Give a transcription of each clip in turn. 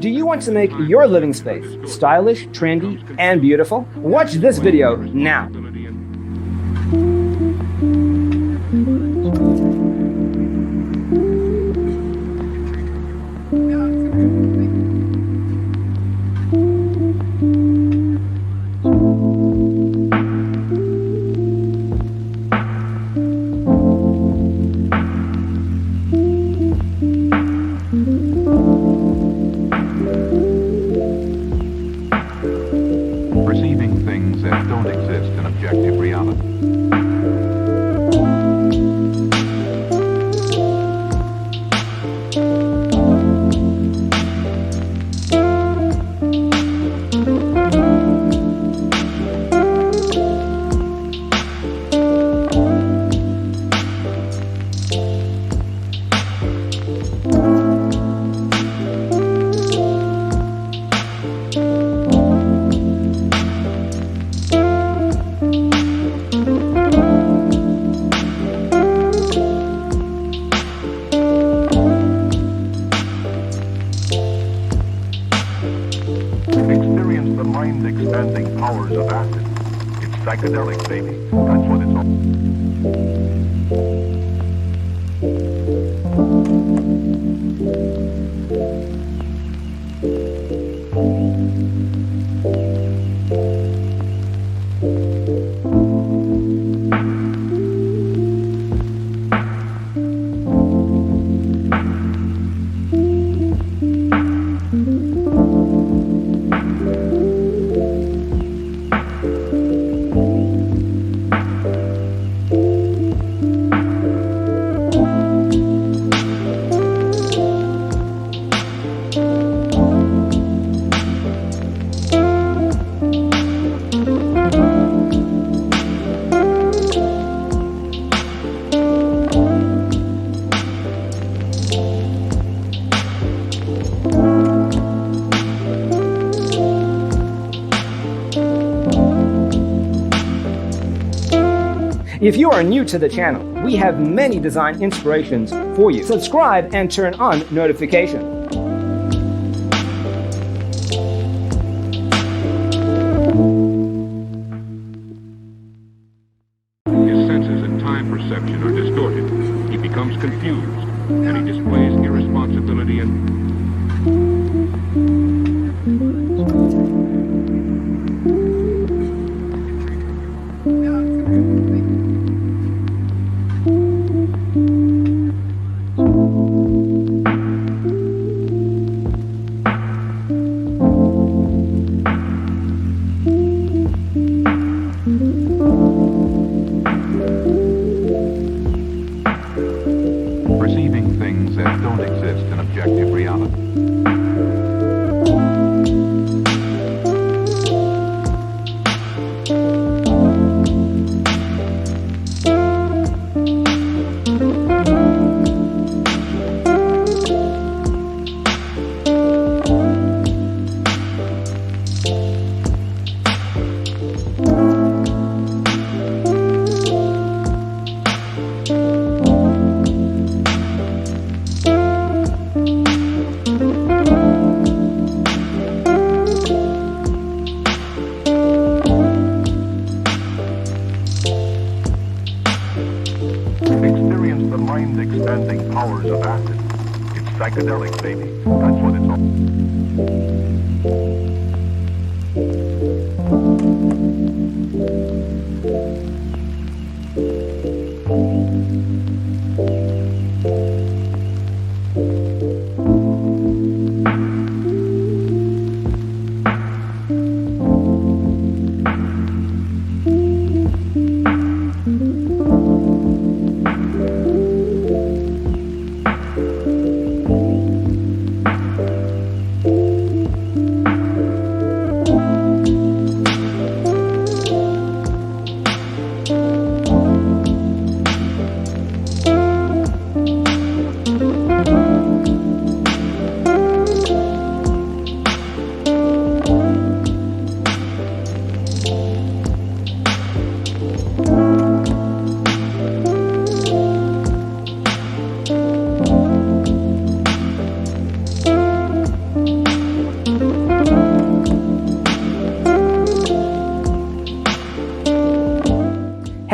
Do you want to make your living space stylish, trendy, and beautiful? Watch this video now. Perceiving things that don't exist in objective reality. Experience the mind-expanding powers of acid. It's psychedelic, baby. That's what it's If you are new to the channel, we have many design inspirations for you. Subscribe and turn on notifications. His senses and time perception are distorted. He becomes confused, and he displays irresponsibility and... perceiving things that don't exist in objective reality. Experience the mind-expanding powers of acid. It's psychedelic, baby. That's what it's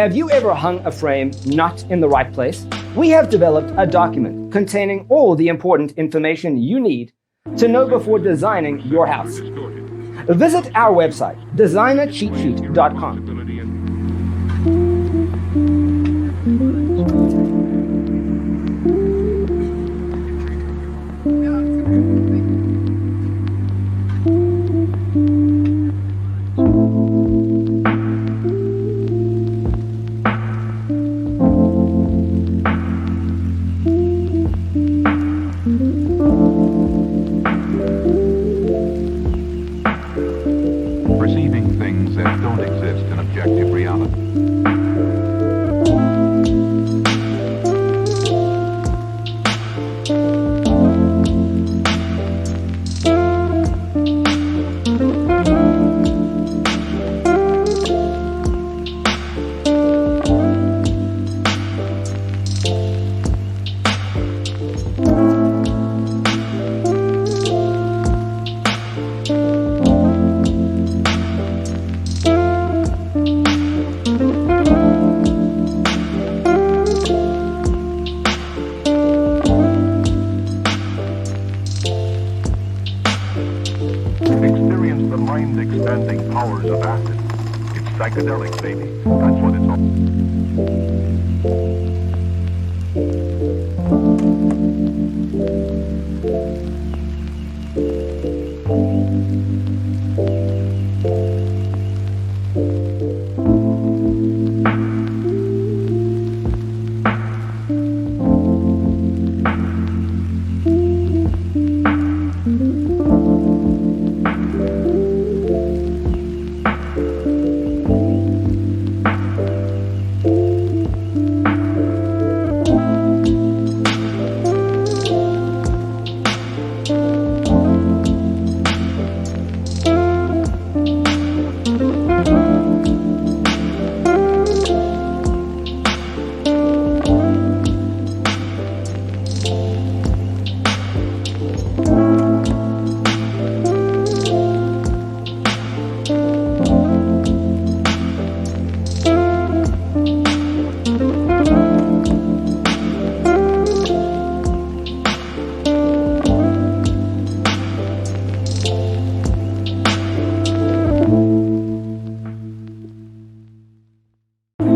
Have you ever hung a frame not in the right place? We have developed a document containing all the important information you need to know before designing your house. Visit our website, designercheatsheet.com. Perceiving things that don't exist in objective reality. Experience the mind-expanding powers of acid. It's psychedelic, baby. That's what it's all.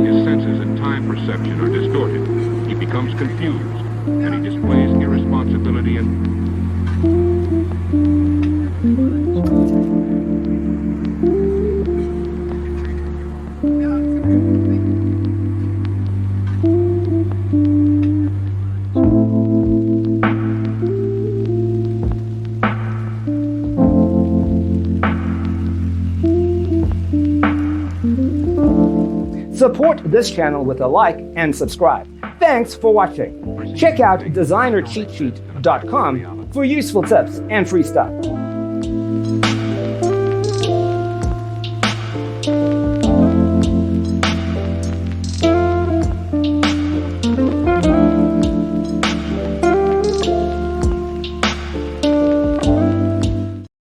His senses and time perception are distorted. He becomes confused, and he displays irresponsibility and... Support this channel with a like and subscribe. Thanks for watching. Check out designercheatsheet.com for useful tips and free stuff.